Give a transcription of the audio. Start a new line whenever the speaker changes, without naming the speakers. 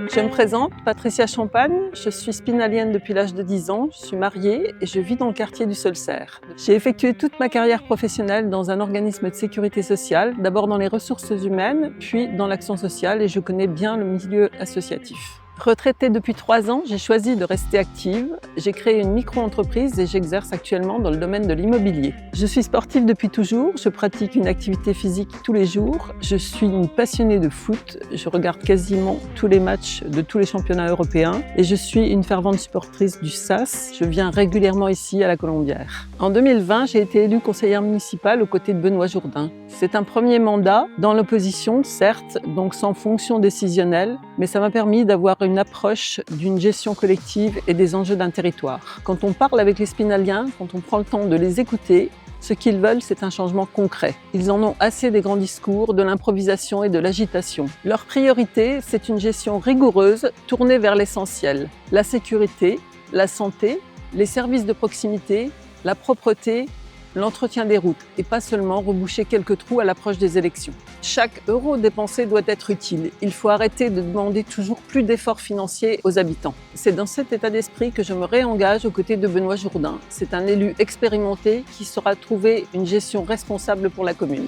Je me présente, Patricia Champagne, je suis spinalienne depuis l'âge de 10 ans, je suis mariée et je vis dans le quartier du Solcerre. J'ai effectué toute ma carrière professionnelle dans un organisme de sécurité sociale, d'abord dans les ressources humaines, puis dans l'action sociale et je connais bien le milieu associatif. Retraitée depuis 3 ans, j'ai choisi de rester active. J'ai créé une micro-entreprise et j'exerce actuellement dans le domaine de l'immobilier. Je suis sportive depuis toujours, je pratique une activité physique tous les jours. Je suis une passionnée de foot, je regarde quasiment tous les matchs de tous les championnats européens et je suis une fervente supportrice du SAS. Je viens régulièrement ici à la Colombière. En 2020, j'ai été élue conseillère municipale aux côtés de Benoît Jourdain. C'est un premier mandat dans l'opposition, certes, donc sans fonction décisionnelle, mais ça m'a permis d'avoir une approche d'une gestion collective et des enjeux d'un territoire. Quand on parle avec les spinaliens, quand on prend le temps de les écouter, ce qu'ils veulent, c'est un changement concret. Ils en ont assez des grands discours, de l'improvisation et de l'agitation. Leur priorité, c'est une gestion rigoureuse, tournée vers l'essentiel. La sécurité, la santé, les services de proximité, la propreté, l'entretien des routes et pas seulement reboucher quelques trous à l'approche des élections. Chaque euro dépensé doit être utile. Il faut arrêter de demander toujours plus d'efforts financiers aux habitants. C'est dans cet état d'esprit que je me réengage aux côtés de Benoît Jourdain. C'est un élu expérimenté qui saura trouver une gestion responsable pour la commune.